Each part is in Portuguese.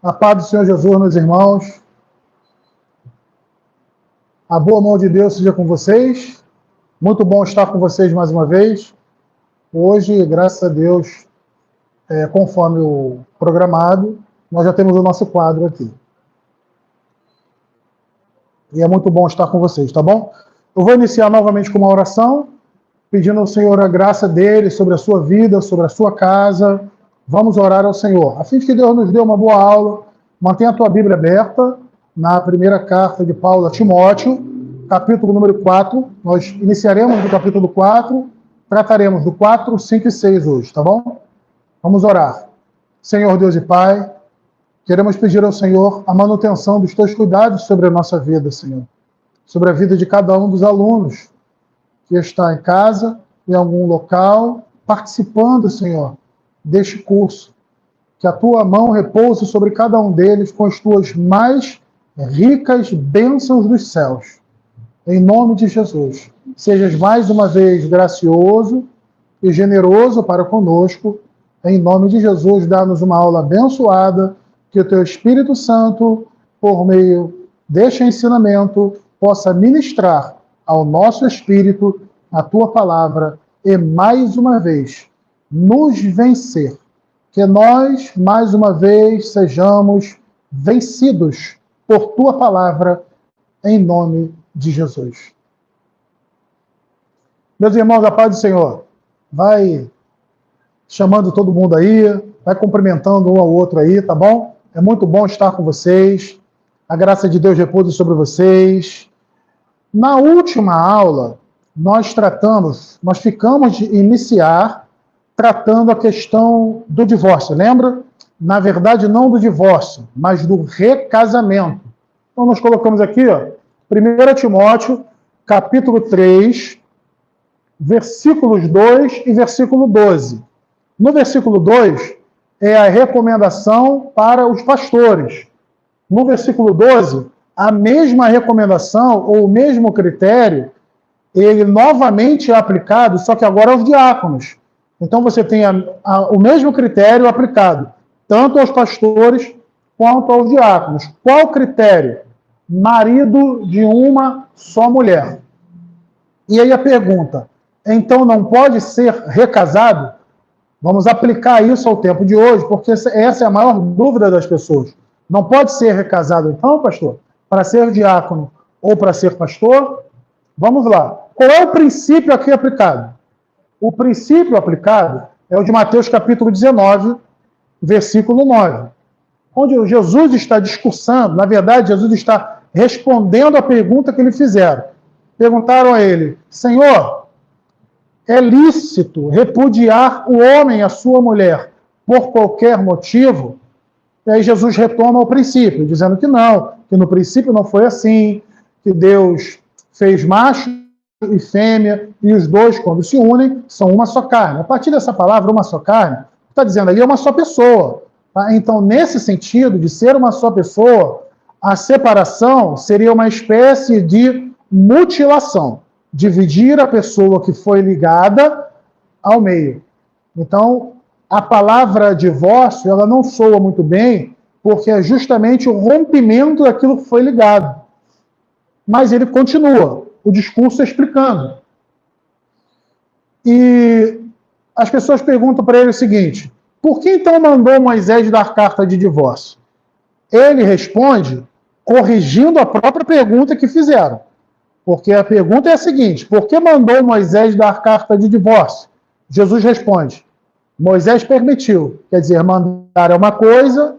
A paz do Senhor Jesus, meus irmãos. A boa mão de Deus seja com vocês. Muito bom estar com vocês mais uma vez. Hoje, graças a Deus, conforme o programado, nós já temos o nosso quadro aqui. E é muito bom estar com vocês, tá bom? Eu vou iniciar novamente com uma oração, pedindo ao Senhor a graça dele sobre a sua vida, sobre a sua casa. Vamos orar ao Senhor, a fim de que Deus nos dê uma boa aula. Mantenha a tua Bíblia aberta na primeira carta de Paulo a Timóteo, capítulo número 4. Nós iniciaremos do capítulo 4, trataremos do 4, 5 e 6 hoje, tá bom? Vamos orar. Senhor Deus e Pai, queremos pedir ao Senhor a manutenção dos teus cuidados sobre a nossa vida, Senhor. Sobre a vida de cada um dos alunos que está em casa, em algum local, participando, Senhor, deste curso. Que a tua mão repouse sobre cada um deles com as tuas mais ricas bênçãos dos céus. Em nome de Jesus. Sejas mais uma vez gracioso e generoso para conosco. Em nome de Jesus, dá-nos uma aula abençoada, que o teu Espírito Santo, por meio deste ensinamento, possa ministrar ao nosso espírito a tua palavra e, mais uma vez, nos vencer. Que nós, mais uma vez, sejamos vencidos por tua palavra, em nome de Jesus. Meus irmãos, a paz do Senhor. Vai chamando todo mundo aí, vai cumprimentando um ao outro aí, tá bom? É muito bom estar com vocês. A graça de Deus repouse sobre vocês. Na última aula, nós ficamos de iniciar tratando a questão do divórcio, lembra? Na verdade, não do divórcio, mas do recasamento. Então, nós colocamos aqui, ó, 1 Timóteo, capítulo 3, versículos 2 e versículo 12. No versículo 2, é a recomendação para os pastores. No versículo 12, a mesma recomendação, ou o mesmo critério, ele novamente é aplicado, só que agora aos diáconos. Então você tem o mesmo critério aplicado, tanto aos pastores quanto aos diáconos. Qual critério? Marido de uma só mulher. E aí a pergunta, então não pode ser recasado? Vamos aplicar isso ao tempo de hoje, porque essa é a maior dúvida das pessoas. Não pode ser recasado então, pastor? Para ser diácono ou para ser pastor? Vamos lá. Qual é o princípio aqui aplicado? O princípio aplicado é o de Mateus capítulo 19, versículo 9, onde Jesus está discursando, na verdade, Jesus está respondendo a pergunta que lhe fizeram. Perguntaram a ele, Senhor, é lícito repudiar o homem a sua mulher por qualquer motivo? E aí Jesus retoma o princípio, dizendo que não, que no princípio não foi assim, que Deus fez macho e fêmea, e os dois, quando se unem, são uma só carne. A partir dessa palavra, uma só carne, está dizendo ali é uma só pessoa. Tá? Então, nesse sentido de ser uma só pessoa, a separação seria uma espécie de mutilação, dividir a pessoa que foi ligada ao meio. Então, a palavra divórcio, ela não soa muito bem, porque é justamente o rompimento daquilo que foi ligado. Mas ele continua, o discurso explicando. E as pessoas perguntam para ele o seguinte, por que então mandou Moisés dar carta de divórcio? Ele responde corrigindo a própria pergunta que fizeram. Porque a pergunta é a seguinte, por que mandou Moisés dar carta de divórcio? Jesus responde, Moisés permitiu, quer dizer, mandar é uma coisa,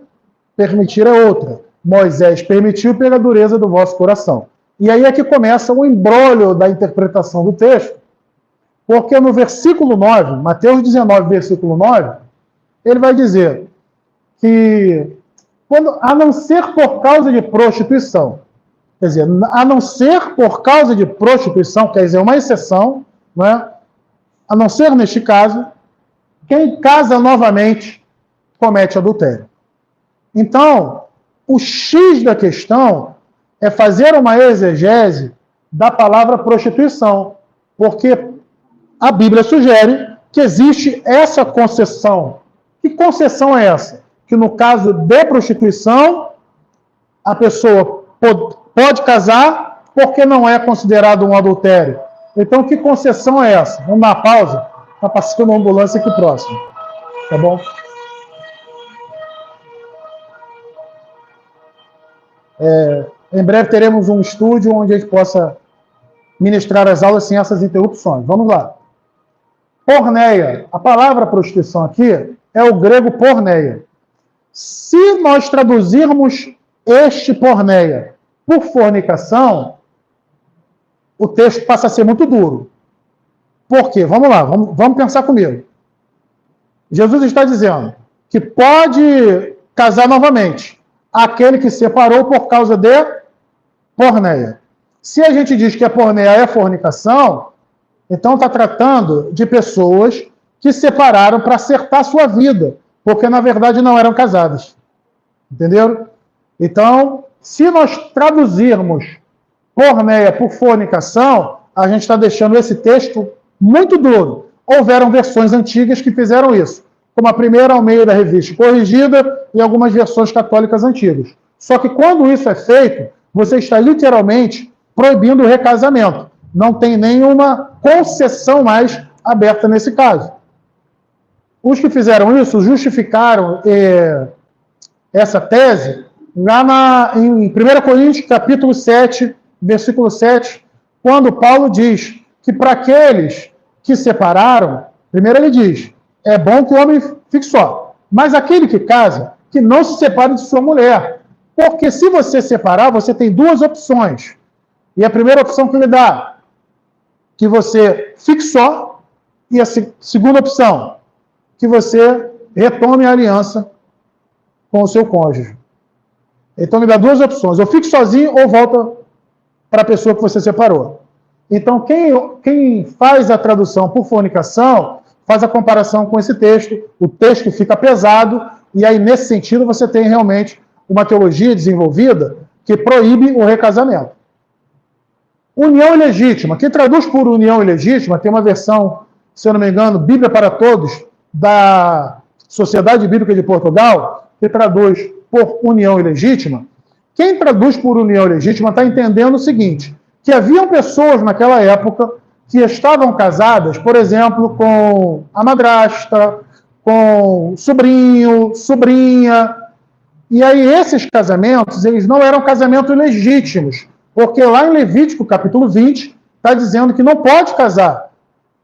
permitir é outra. Moisés permitiu pela dureza do vosso coração. E aí é que começa o imbróglio da interpretação do texto, porque no versículo 9, Mateus 19, versículo 9, ele vai dizer que, a não ser por causa de prostituição, quer dizer, a não ser por causa de prostituição, quer dizer, uma exceção, né? A não ser neste caso, quem casa novamente comete adultério. Então, o X da questão é fazer uma exegese da palavra prostituição, porque a Bíblia sugere que existe essa concessão. Que concessão é essa? que no caso de prostituição, a pessoa pode casar porque não é considerado um adultério. Então, que concessão é essa? Vamos dar uma pausa, está passando uma ambulância aqui próximo. Tá bom? Em breve teremos um estúdio onde a gente possa ministrar as aulas sem essas interrupções. Vamos lá. Porneia. A palavra prostituição aqui é o grego porneia. Se nós traduzirmos este porneia por fornicação, o texto passa a ser muito duro. Por quê? Vamos lá, vamos pensar comigo. Jesus está dizendo que pode casar novamente aquele que separou por causa de porneia. Se a gente diz que a porneia é fornicação, então está tratando de pessoas que separaram para acertar sua vida, porque na verdade não eram casadas. Entenderam? Então, se nós traduzirmos porneia por fornicação, a gente está deixando esse texto muito duro. Houveram versões antigas que fizeram isso, como a primeira ao meio da revista corrigida e algumas versões católicas antigas. Só que quando isso é feito, você está literalmente proibindo o recasamento. Não tem nenhuma concessão mais aberta nesse caso. Os que fizeram isso justificaram essa tese lá em 1 Coríntios, capítulo 7, versículo 7, quando Paulo diz que para aqueles que separaram, primeiro ele diz, é bom que o homem fique só, mas aquele que casa, que não se separe de sua mulher, porque se você separar, você tem duas opções, e a primeira opção que ele dá, que você fique só, e a segunda opção, que você retome a aliança com o seu cônjuge. Então ele dá duas opções, ou fique sozinho ou volta para a pessoa que você separou. Então quem faz a tradução por fornicação, faz a comparação com esse texto, o texto fica pesado, e aí nesse sentido você tem realmente uma teologia desenvolvida que proíbe o recasamento. União ilegítima. Quem traduz por união ilegítima, tem uma versão, se eu não me engano, Bíblia para Todos, da Sociedade Bíblica de Portugal, que traduz por união ilegítima. Quem traduz por união ilegítima está entendendo o seguinte, que haviam pessoas naquela época que estavam casadas, por exemplo, com a madrasta, com sobrinho, sobrinha, e aí esses casamentos, eles não eram casamentos legítimos, porque lá em Levítico, capítulo 20, está dizendo que não pode casar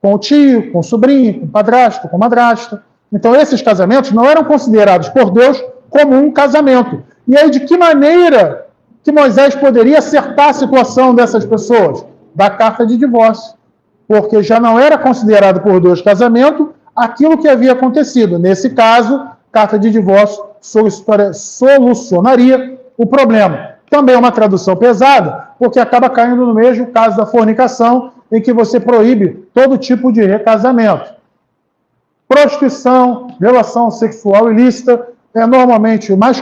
com o tio, com o sobrinho, com o padrasto, com a madrasta. Então esses casamentos não eram considerados por Deus como um casamento. E aí de que maneira que Moisés poderia acertar a situação dessas pessoas? Da carta de divórcio. Porque já não era considerado por Deus casamento aquilo que havia acontecido. Nesse caso, carta de divórcio solucionaria o problema. Também é uma tradução pesada, porque acaba caindo no mesmo caso da fornicação, em que você proíbe todo tipo de recasamento. Prostituição, relação sexual ilícita, é normalmente o mais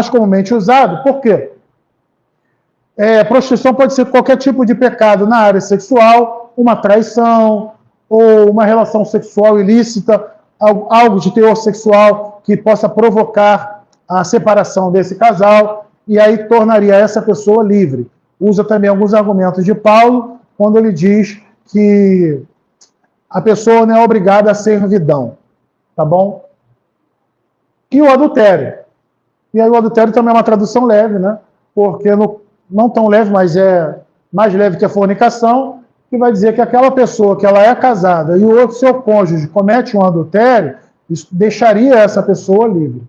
comumente usado. Por quê? Prostituição pode ser qualquer tipo de pecado na área sexual, uma traição, ou uma relação sexual ilícita, algo de teor sexual que possa provocar a separação desse casal, e aí tornaria essa pessoa livre. Usa também alguns argumentos de Paulo, quando ele diz que a pessoa não é obrigada a servidão. Tá bom? E o adultério. E aí o adultério também é uma tradução leve, né? Porque não tão leve, mas é mais leve que a fornicação, que vai dizer que aquela pessoa que ela é casada e o outro seu cônjuge comete um adultério, isso deixaria essa pessoa livre.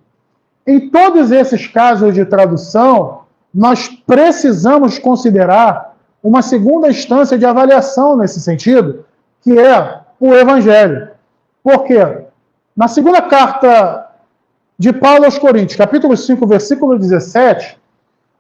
Em todos esses casos de tradução, nós precisamos considerar uma segunda instância de avaliação nesse sentido, que é o Evangelho. Por quê? Na segunda carta de Paulo aos Coríntios, capítulo 5, versículo 17,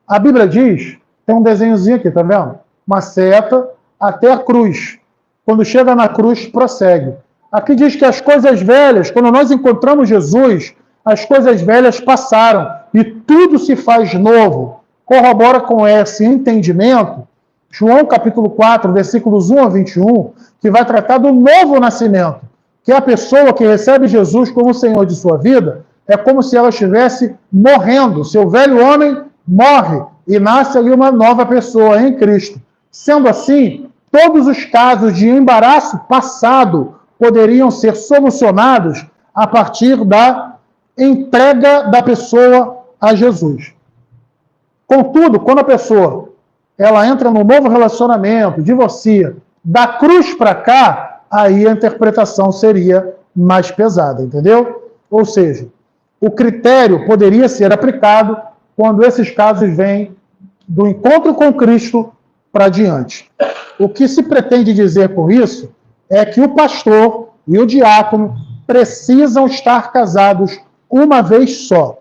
a Bíblia diz, tem um desenhozinho aqui, tá vendo? Uma seta até a cruz. Quando chega na cruz, prossegue. Aqui diz que as coisas velhas, quando nós encontramos Jesus, as coisas velhas passaram e tudo se faz novo. Corrobora com esse entendimento, João capítulo 4, versículos 1 a 21, que vai tratar do novo nascimento, que é a pessoa que recebe Jesus como Senhor de sua vida, é como se ela estivesse morrendo. Seu velho homem morre e nasce ali uma nova pessoa em Cristo. Sendo assim, todos os casos de embaraço passado poderiam ser solucionados a partir da entrega da pessoa a Jesus. Contudo, quando a pessoa ela entra num novo relacionamento, divorcia, da cruz para cá, aí a interpretação seria mais pesada, entendeu? Ou seja, o critério poderia ser aplicado quando esses casos vêm do encontro com Cristo para diante. O que se pretende dizer com isso é que o pastor e o diácono precisam estar casados uma vez só.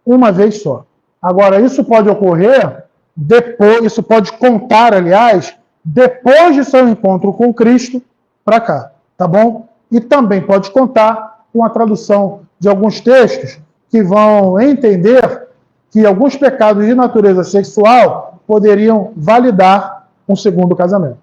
Uma vez só. Agora, isso pode ocorrer depois, isso pode contar, aliás, depois de seu encontro com Cristo para cá, tá bom? E também pode contar com a tradução de alguns textos que vão entender que alguns pecados de natureza sexual poderiam validar um segundo casamento.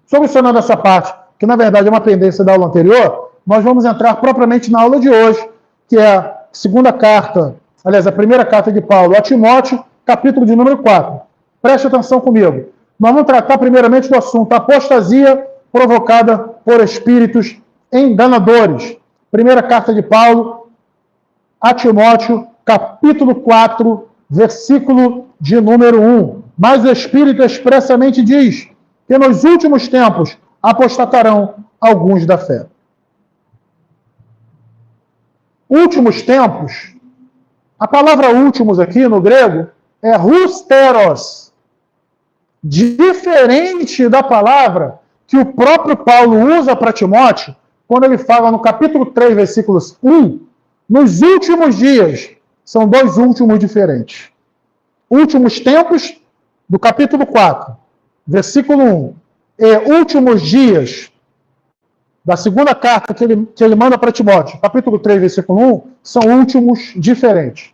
Solucionando essa parte, que na verdade é uma pendência da aula anterior, nós vamos entrar propriamente na aula de hoje, que é a segunda carta, aliás, a primeira carta de Paulo a Timóteo, capítulo de número 4. Preste atenção comigo. Nós vamos tratar primeiramente do assunto apostasia provocada por espíritos enganadores. Primeira carta de Paulo a Timóteo, capítulo 4, versículo de número 1. Mas o Espírito expressamente diz que nos últimos tempos apostatarão alguns da fé. Últimos tempos, a palavra últimos aqui no grego é husteros, diferente da palavra que o próprio Paulo usa para Timóteo, quando ele fala no capítulo 3, versículos 1, nos últimos dias. São dois últimos diferentes. Últimos tempos, do capítulo 4, versículo 1, e últimos dias, da segunda carta que ele manda para Timóteo, capítulo 3, versículo 1, são últimos diferentes.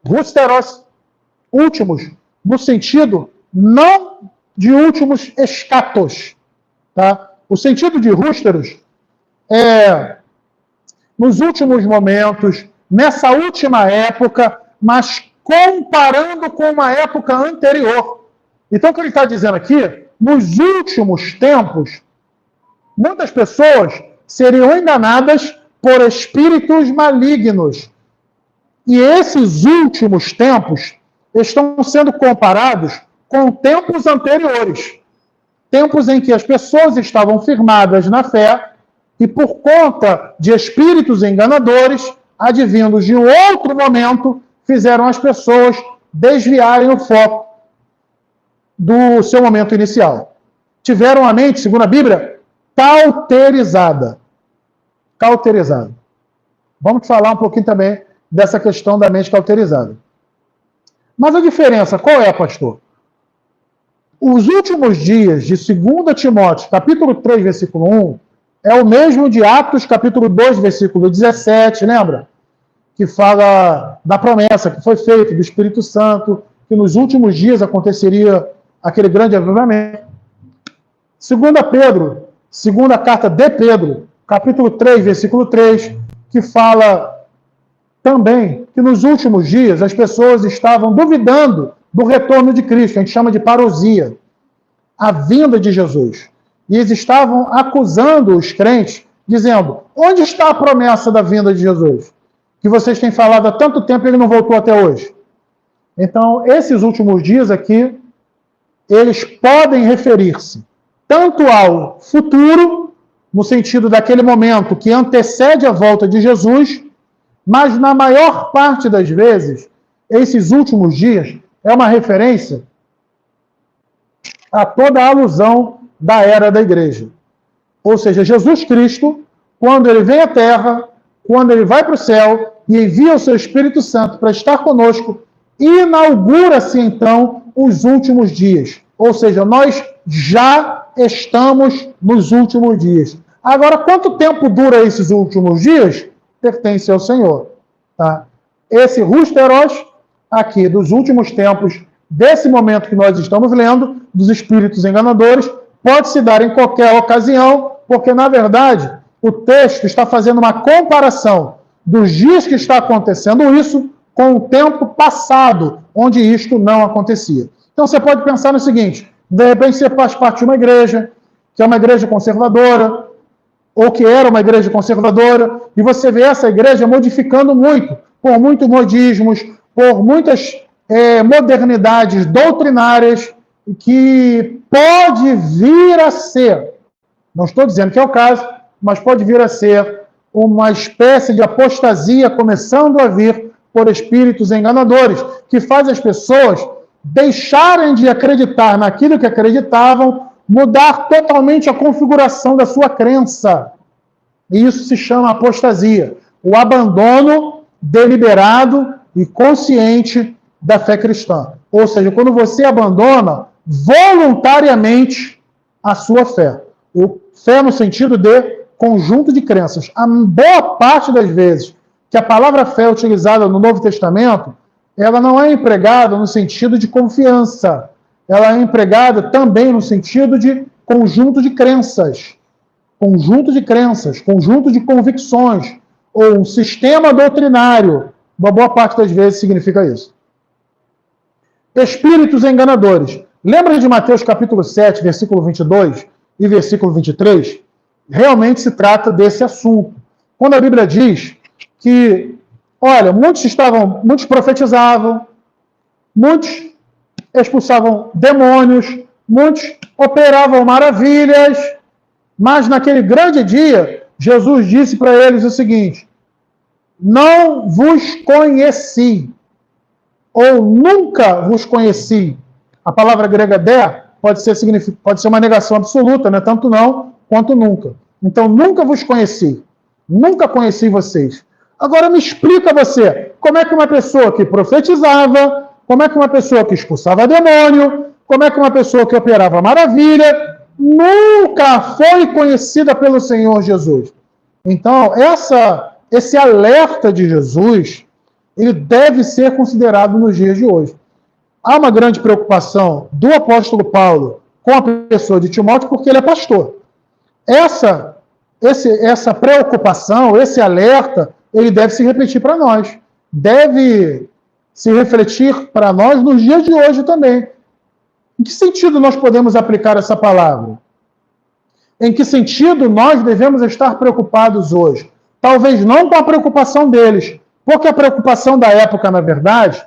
Husteros, últimos, no sentido não de últimos escatos. Tá? O sentido de husteros é nos últimos momentos, nessa última época, mas comparando com uma época anterior. Então, o que ele está dizendo aqui, nos últimos tempos, muitas pessoas seriam enganadas por espíritos malignos. E esses últimos tempos estão sendo comparados com tempos anteriores. Tempos em que as pessoas estavam firmadas na fé e, por conta de espíritos enganadores, advindos de um outro momento, fizeram as pessoas desviarem o foco do seu momento inicial. Tiveram a mente, segundo a Bíblia, cauterizada. Cauterizada. Vamos falar um pouquinho também dessa questão da mente cauterizada. Mas a diferença, qual é, pastor? Os últimos dias de 2 Timóteo, capítulo 3, versículo 1, é o mesmo de Atos, capítulo 2, versículo 17, lembra? Que fala da promessa que foi feita do Espírito Santo, que nos últimos dias aconteceria aquele grande avivamento. 2 Pedro, segunda carta de Pedro, capítulo 3, versículo 3, que fala também que nos últimos dias as pessoas estavam duvidando do retorno de Cristo, que a gente chama de parousia, a vinda de Jesus. E eles estavam acusando os crentes, dizendo, onde está a promessa da vinda de Jesus? Que vocês têm falado há tanto tempo e ele não voltou até hoje. Então, esses últimos dias aqui, eles podem referir-se tanto ao futuro, no sentido daquele momento que antecede a volta de Jesus, mas na maior parte das vezes, esses últimos dias é uma referência a toda a alusão da era da igreja. Ou seja, Jesus Cristo, quando ele vem à Terra, quando ele vai para o céu e envia o seu Espírito Santo para estar conosco, inaugura-se então os últimos dias. Ou seja, nós já estamos nos últimos dias. Agora, quanto tempo dura esses últimos dias? Pertence ao Senhor. Tá? Esse husteros aqui dos últimos tempos, desse momento que nós estamos lendo, dos espíritos enganadores, pode se dar em qualquer ocasião, porque, na verdade, o texto está fazendo uma comparação dos dias que está acontecendo isso com o tempo passado, onde isto não acontecia. Então você pode pensar no seguinte: de repente você faz parte de uma igreja, que é uma igreja conservadora, ou que era uma igreja conservadora, e você vê essa igreja modificando muito, por muitos modismos, por muitas modernidades doutrinárias, que pode vir a ser, não estou dizendo que é o caso, mas pode vir a ser uma espécie de apostasia começando a vir por espíritos enganadores, que faz as pessoas deixarem de acreditar naquilo que acreditavam, mudar totalmente a configuração da sua crença. E isso se chama apostasia, o abandono deliberado e consciente da fé cristã. Ou seja, quando você abandona voluntariamente a sua fé. Fé no sentido de conjunto de crenças. A boa parte das vezes que a palavra fé é utilizada no Novo Testamento, ela não é empregada no sentido de confiança. Ela é empregada também no sentido de conjunto de crenças. Conjunto de crenças, conjunto de convicções, ou um sistema doutrinário. Uma boa parte das vezes significa isso. Espíritos enganadores. Lembra de Mateus capítulo 7, versículo 22 e versículo 23? Realmente se trata desse assunto. Quando a Bíblia diz que, olha, muitos profetizavam, muitos expulsavam demônios, muitos operavam maravilhas, mas naquele grande dia, Jesus disse para eles o seguinte: não vos conheci, ou nunca vos conheci. A palavra grega de pode ser uma negação absoluta, né? Tanto não quanto nunca. Então, nunca vos conheci. Nunca conheci vocês. Agora me explica você, como é que uma pessoa que profetizava, como é que uma pessoa que expulsava demônio, como é que uma pessoa que operava maravilha, nunca foi conhecida pelo Senhor Jesus? Então, esse alerta de Jesus, ele deve ser considerado nos dias de hoje. Há uma grande preocupação do apóstolo Paulo com a pessoa de Timóteo, porque ele é pastor. Essa preocupação, esse alerta, ele deve se repetir para nós. Deve se refletir para nós nos dias de hoje também. Em que sentido nós podemos aplicar essa palavra? Em que sentido nós devemos estar preocupados hoje? Talvez não com a preocupação deles, porque a preocupação da época, na verdade,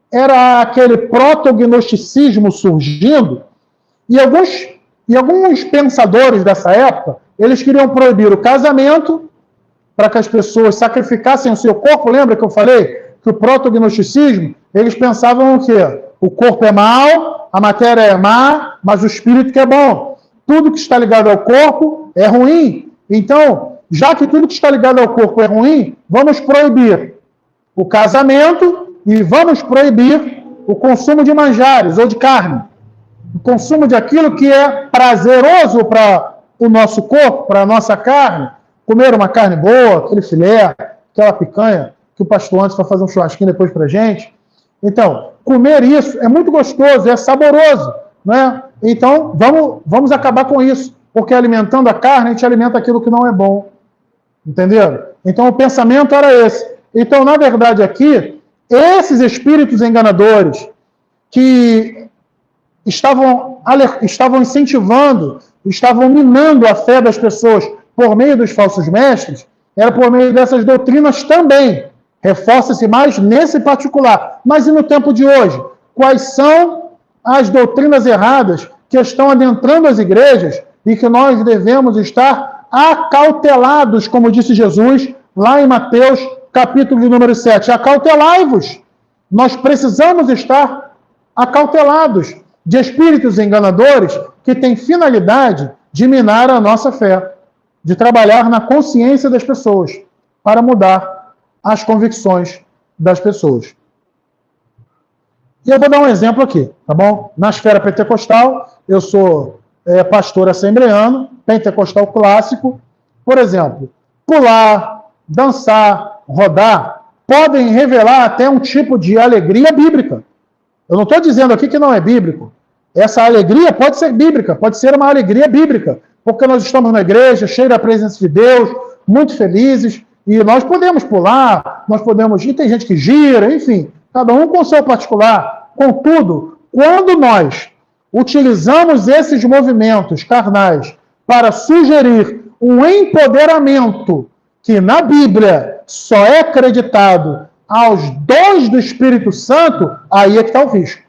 era aquele protognosticismo surgindo, e alguns pensadores dessa época, eles queriam proibir o casamento para que as pessoas sacrificassem o seu corpo. Lembra que eu falei que o protognosticismo, eles pensavam o quê? O corpo é mau, a matéria é má, mas o espírito que é bom. Tudo que está ligado ao corpo é ruim. Então, já que tudo que está ligado ao corpo é ruim, vamos proibir o casamento e vamos proibir o consumo de manjares ou de carne. O consumo de aquilo que é prazeroso para o nosso corpo, para a nossa carne. Comer uma carne boa, aquele filé, aquela picanha que o pastor antes vai fazer um churrasquinho depois para a gente. Então, comer isso é muito gostoso, é saboroso, né? Então, vamos acabar com isso, porque alimentando a carne, a gente alimenta aquilo que não é bom. Entenderam? Então, o pensamento era esse. Então, na verdade, aqui, esses espíritos enganadores que estavam incentivando, estavam minando a fé das pessoas por meio dos falsos mestres, era por meio dessas doutrinas também. Reforça-se mais nesse particular. Mas e no tempo de hoje? Quais são as doutrinas erradas que estão adentrando as igrejas e que nós devemos estar acautelados, como disse Jesus lá em Mateus, capítulo de número 7. Acautelai-vos. Nós precisamos estar acautelados de espíritos enganadores que têm finalidade de minar a nossa fé, de trabalhar na consciência das pessoas para mudar as convicções das pessoas. E eu vou dar um exemplo aqui, tá bom? Na esfera pentecostal, eu sou pastor assembleano, pentecostal clássico. Por exemplo, pular, dançar, rodar, podem revelar até um tipo de alegria bíblica. Eu não estou dizendo aqui que não é bíblico. Essa alegria pode ser bíblica, pode ser uma alegria bíblica, porque nós estamos na igreja, cheio da presença de Deus, muito felizes, E nós podemos pular, nós podemos... E tem gente que gira, enfim, cada um com o seu particular. Contudo, quando nós utilizamos esses movimentos carnais para sugerir um empoderamento que na Bíblia só é acreditado aos dons do Espírito Santo, aí é que está o risco.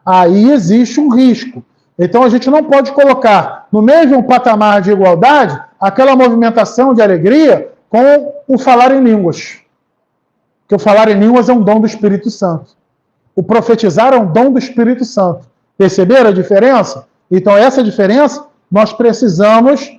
Aí existe um risco. Então a gente não pode colocar no mesmo patamar de igualdade aquela movimentação de alegria com o falar em línguas. Porque o falar em línguas é um dom do Espírito Santo. O profetizar é um dom do Espírito Santo. Perceberam a diferença? Então essa diferença nós precisamos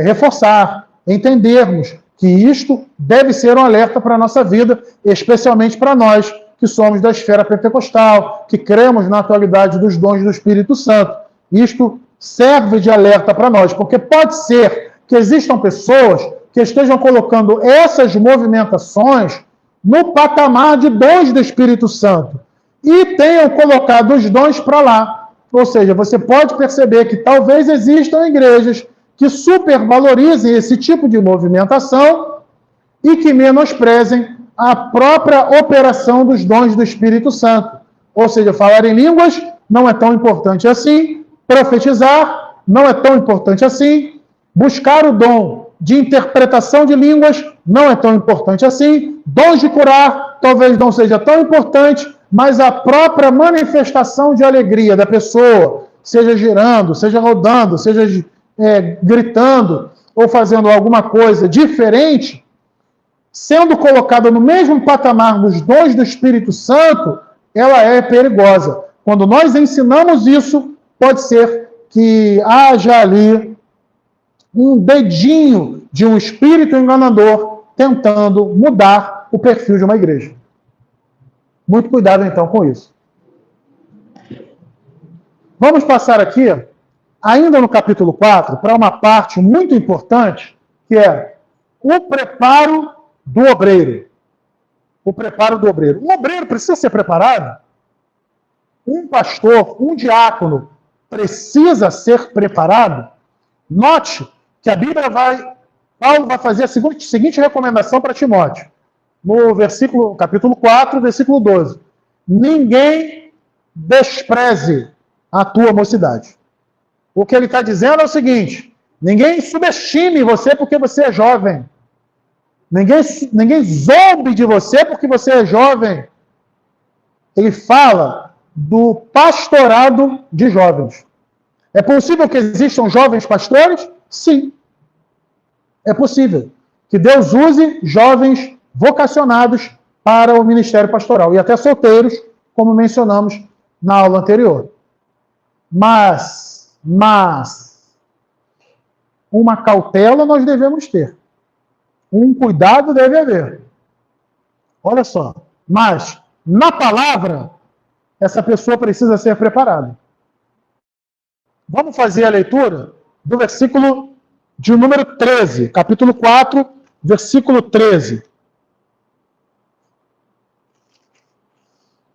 reforçar, entendermos que isto deve ser um alerta para a nossa vida, especialmente para nós que somos da esfera pentecostal, que cremos na atualidade dos dons do Espírito Santo. Isto serve de alerta para nós, porque pode ser que existam pessoas que estejam colocando essas movimentações no patamar de dons do Espírito Santo e tenham colocado os dons para lá. Ou seja, você pode perceber que talvez existam igrejas que supervalorizem esse tipo de movimentação e que menosprezem a própria operação dos dons do Espírito Santo. Ou seja, falar em línguas não é tão importante assim, profetizar não é tão importante assim, buscar o dom de interpretação de línguas não é tão importante assim, dons de curar talvez não seja tão importante, mas a própria manifestação de alegria da pessoa, seja girando, seja rodando, seja gritando ou fazendo alguma coisa diferente, sendo colocada no mesmo patamar dos dons do Espírito Santo, ela é perigosa. Quando nós ensinamos isso, pode ser que haja ali um dedinho de um espírito enganador tentando mudar o perfil de uma igreja. Muito cuidado, então, com isso. Vamos passar aqui, ainda no capítulo 4, para uma parte muito importante, que é o preparo do obreiro. O preparo do obreiro. O obreiro precisa ser preparado? Um pastor, um diácono, precisa ser preparado? Note que a Bíblia Paulo vai fazer a seguinte recomendação para Timóteo. No capítulo 4, versículo 12. Ninguém despreze a tua mocidade. O que ele está dizendo é o seguinte: ninguém subestime você porque você é jovem. Ninguém zombe de você porque você é jovem. Ele fala do pastorado de jovens. É possível que existam jovens pastores? Sim. É possível que Deus use jovens vocacionados para o ministério pastoral, e até solteiros, como mencionamos na aula anterior. Mas uma cautela nós devemos ter. Um cuidado deve haver. Olha só. Mas, na palavra, essa pessoa precisa ser preparada. Vamos fazer a leitura do versículo de número 13, capítulo 4, versículo 13.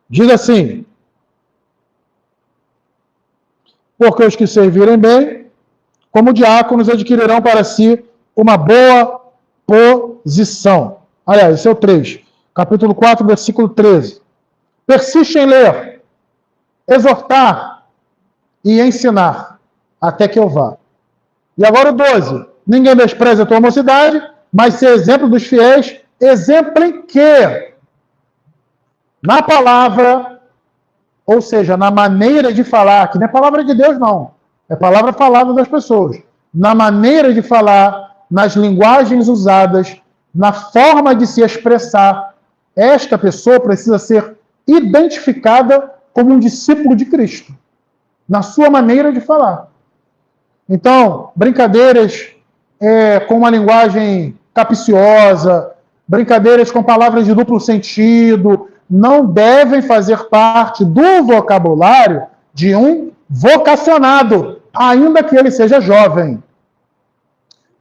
Diz assim: porque os que servirem bem, como diáconos, adquirirão para si uma boa posição. Aliás, esse é o 3. Capítulo 4, versículo 13. Persiste em ler, exortar e ensinar, até que eu vá. E agora o 12. Ninguém despreze a tua mocidade, mas ser exemplo dos fiéis, exemplo em quê? Na palavra, ou seja, na maneira de falar, que não é palavra de Deus, não. É palavra falada das pessoas. Na maneira de falar, nas linguagens usadas, na forma de se expressar, esta pessoa precisa ser identificada como um discípulo de Cristo. Na sua maneira de falar. Então, brincadeiras com uma linguagem capciosa, brincadeiras com palavras de duplo sentido, não devem fazer parte do vocabulário de um vocacionado, ainda que ele seja jovem.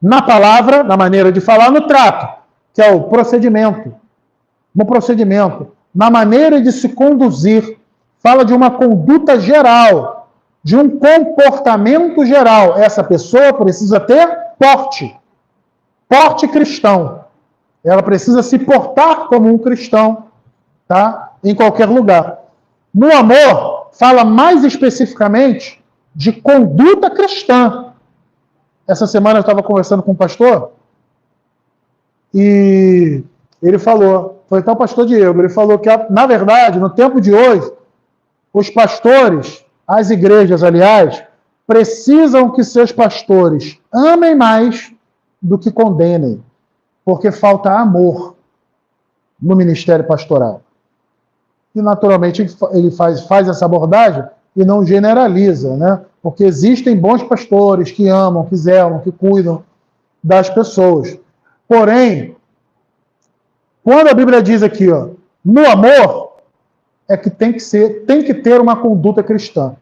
Na palavra, na maneira de falar, no trato, que é o procedimento. No procedimento, na maneira de se conduzir, fala de uma conduta geral, de um comportamento geral. Essa pessoa precisa ter porte cristão. Ela precisa se portar como um cristão, tá? Em qualquer lugar. No amor, fala mais especificamente de conduta cristã. Essa semana eu estava conversando com um pastor e ele falou, foi até o pastor Diego, ele falou que, na verdade, no tempo de hoje, os pastores, as igrejas, aliás, precisam que seus pastores amem mais do que condenem, porque falta amor no ministério pastoral. E, naturalmente, ele faz essa abordagem e não generaliza, né? Porque existem bons pastores que amam, que zelam, que cuidam das pessoas. Porém, quando a Bíblia diz aqui, ó, no amor, é que tem que ter uma conduta cristã.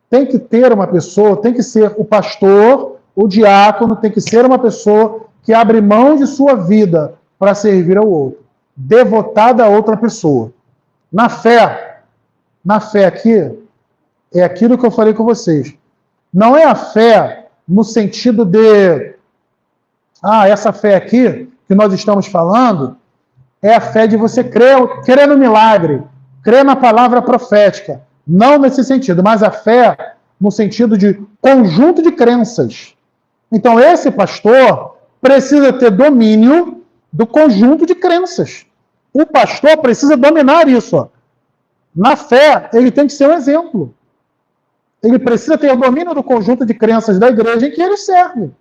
Tem que ter uma pessoa, tem que ser o pastor, o diácono, tem que ser uma pessoa que abre mão de sua vida para servir ao outro, devotada a outra pessoa. Na fé aqui, é aquilo que eu falei com vocês. Não é a fé no sentido de, essa fé aqui que nós estamos falando, é a fé de você crer no milagre, crer na palavra profética. Não nesse sentido, mas a fé no sentido de conjunto de crenças. Então, esse pastor precisa ter domínio do conjunto de crenças. O pastor precisa dominar isso. Ó. Na fé, ele tem que ser um exemplo. Ele precisa ter domínio do conjunto de crenças da igreja em que ele serve.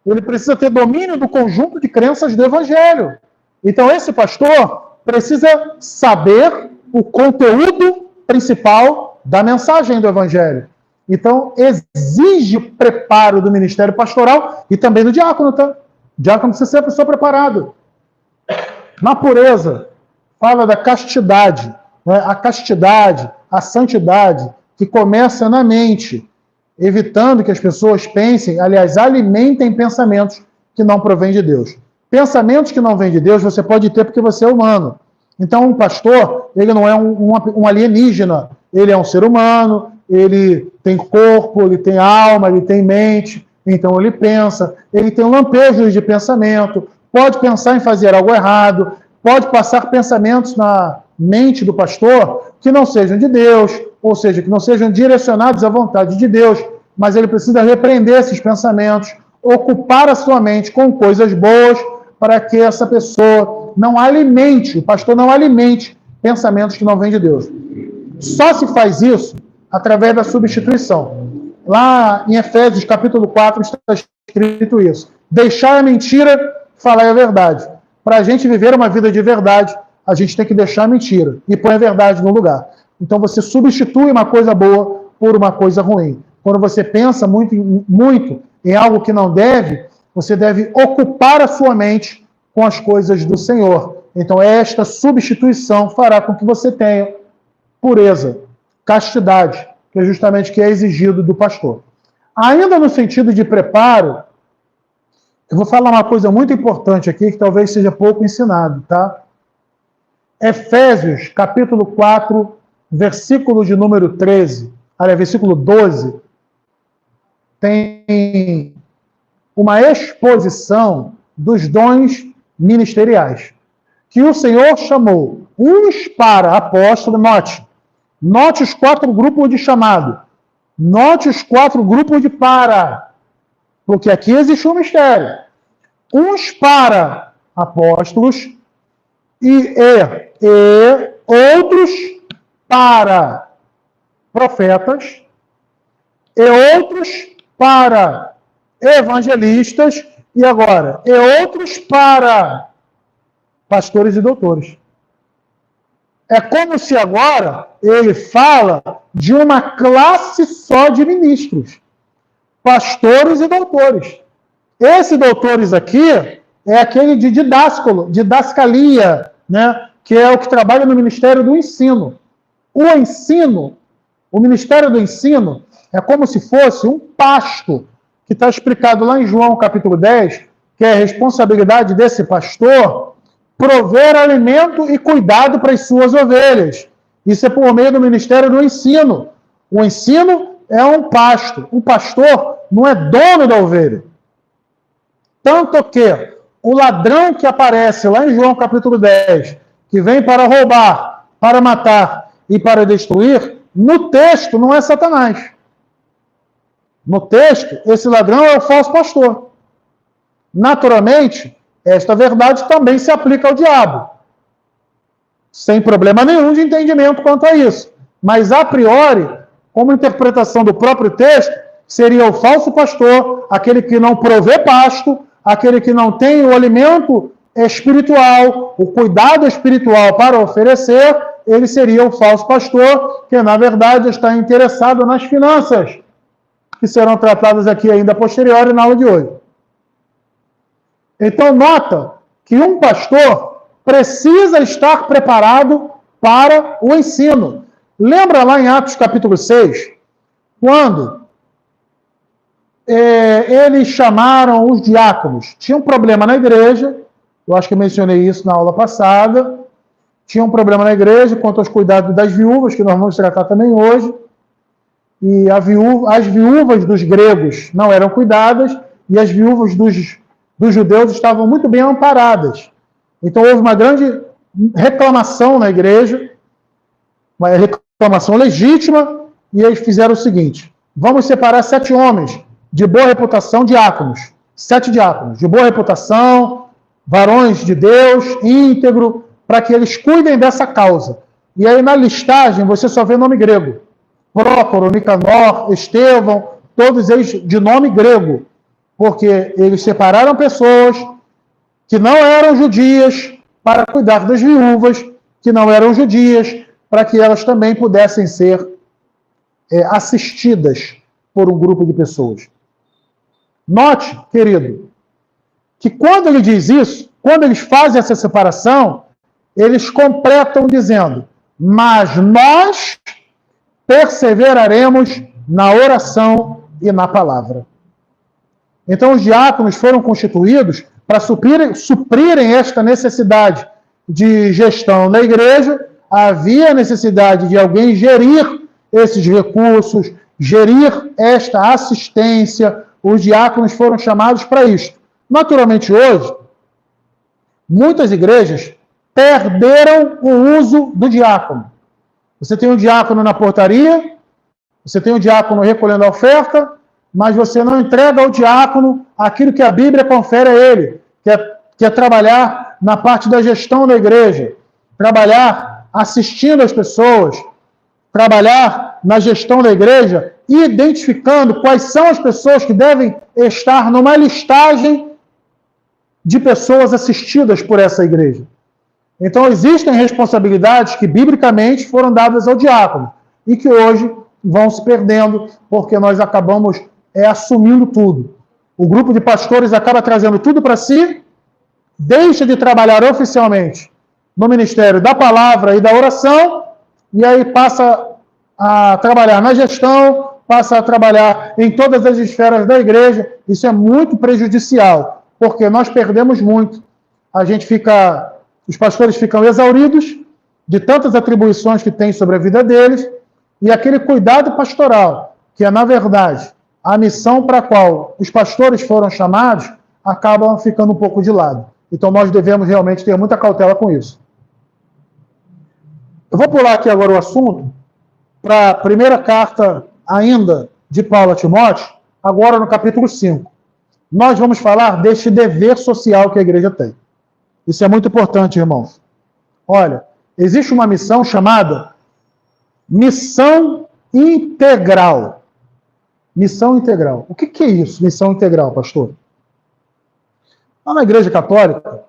Ele precisa ter domínio do conjunto de crenças do evangelho. Então, esse pastor precisa saber o conteúdo principal da mensagem do evangelho. Então, exige preparo do ministério pastoral e também do diácono, tá? O diácono precisa ser a pessoa preparada. Na pureza, fala da castidade, né? A castidade, a santidade, que começa na mente, evitando que as pessoas pensem, aliás, alimentem pensamentos que não provêm de Deus. Pensamentos que não vêm de Deus você pode ter porque você é humano. Então, um pastor, ele não é um alienígena, ele é um ser humano, ele tem corpo, ele tem alma, ele tem mente, então ele pensa, ele tem lampejos de pensamento, pode pensar em fazer algo errado, pode passar pensamentos na mente do pastor que não sejam de Deus, ou seja, que não sejam direcionados à vontade de Deus, mas ele precisa repreender esses pensamentos, ocupar a sua mente com coisas boas, para que essa pessoa não alimente, o pastor não alimente pensamentos que não vêm de Deus. Só se faz isso através da substituição. Lá em Efésios, capítulo 4, está escrito isso. Deixar a mentira, falar a verdade. Para a gente viver uma vida de verdade, a gente tem que deixar a mentira e pôr a verdade no lugar. Então você substitui uma coisa boa por uma coisa ruim. Quando você pensa muito em algo que não deve, você deve ocupar a sua mente com as coisas do Senhor. Então, esta substituição fará com que você tenha pureza, castidade, que é justamente o que é exigido do pastor. Ainda no sentido de preparo, eu vou falar uma coisa muito importante aqui, que talvez seja pouco ensinado, tá? Efésios, capítulo 4, versículo de número 13, versículo 12, tem uma exposição dos dons ministeriais, que o Senhor chamou uns para apóstolo, note os 4 grupos de chamado, note os 4 grupos de para, porque aqui existe um mistério. Uns para apóstolos e outros para profetas e outros para evangelistas e agora, outros para pastores e doutores. É como se agora ele fala de uma classe só de ministros, pastores e doutores. Esses doutores aqui é aquele de didascalia, né? Que é o que trabalha no Ministério do Ensino. O Ministério do Ensino é como se fosse um pasto, que está explicado lá em João capítulo 10, que é a responsabilidade desse pastor prover alimento e cuidado para as suas ovelhas. Isso é por meio do Ministério do Ensino. O ensino é um pasto. O pastor não é dono da ovelha. Tanto que o ladrão que aparece lá em João capítulo 10, que vem para roubar, para matar e para destruir, no texto não é Satanás. No texto, esse ladrão é o falso pastor. Naturalmente, esta verdade também se aplica ao diabo. Sem problema nenhum de entendimento quanto a isso. Mas, a priori, como interpretação do próprio texto, seria o falso pastor, aquele que não provê pasto, aquele que não tem o alimento espiritual, o cuidado espiritual para oferecer, ele seria o falso pastor, que na verdade está interessado nas finanças, que serão tratadas aqui ainda a posteriori na aula de hoje. Então, nota que um pastor precisa estar preparado para o ensino. Lembra lá em Atos capítulo 6, quando eles chamaram os diáconos? Tinha um problema na igreja, eu acho que mencionei isso na aula passada, tinha um problema na igreja quanto aos cuidados das viúvas, que nós vamos tratar também hoje, e as viúvas dos gregos não eram cuidadas, e as viúvas dos judeus estavam muito bem amparadas. Então houve uma grande reclamação na igreja, uma reclamação legítima, e eles fizeram o seguinte: vamos separar 7 homens de boa reputação, diáconos, 7 diáconos, de boa reputação, varões de Deus, íntegro, para que eles cuidem dessa causa. E aí na listagem você só vê nome grego. Prócoro, Nicanor, Estevão, todos eles de nome grego, porque eles separaram pessoas que não eram judias para cuidar das viúvas, que não eram judias, para que elas também pudessem ser assistidas por um grupo de pessoas. Note, querido, que quando ele diz isso, quando eles fazem essa separação, eles completam dizendo: mas nós perseveraremos na oração e na palavra. Então, os diáconos foram constituídos para suprirem esta necessidade de gestão na igreja. Havia necessidade de alguém gerir esses recursos, gerir esta assistência. Os diáconos foram chamados para isto. Naturalmente, hoje, muitas igrejas perderam o uso do diácono. Você tem um diácono na portaria, você tem um diácono recolhendo a oferta, mas você não entrega ao diácono aquilo que a Bíblia confere a ele, que é trabalhar na parte da gestão da igreja, trabalhar assistindo as pessoas, trabalhar na gestão da igreja, identificando quais são as pessoas que devem estar numa listagem de pessoas assistidas por essa igreja. Então, existem responsabilidades que, biblicamente, foram dadas ao diácono e que hoje vão se perdendo porque nós acabamos assumindo tudo. O grupo de pastores acaba trazendo tudo para si, deixa de trabalhar oficialmente no ministério da palavra e da oração, e aí passa a trabalhar na gestão, passa a trabalhar em todas as esferas da igreja. Isso é muito prejudicial, porque nós perdemos muito. Os pastores ficam exauridos de tantas atribuições que têm sobre a vida deles, e aquele cuidado pastoral, que é, na verdade, a missão para a qual os pastores foram chamados, acabam ficando um pouco de lado. Então, nós devemos realmente ter muita cautela com isso. Eu vou pular aqui agora o assunto para a primeira carta ainda de Paulo a Timóteo, agora no capítulo 5. Nós vamos falar deste dever social que a igreja tem. Isso é muito importante, irmãos. Olha, existe uma missão chamada missão integral. Missão integral. O que é isso, missão integral, pastor? Lá na Igreja Católica,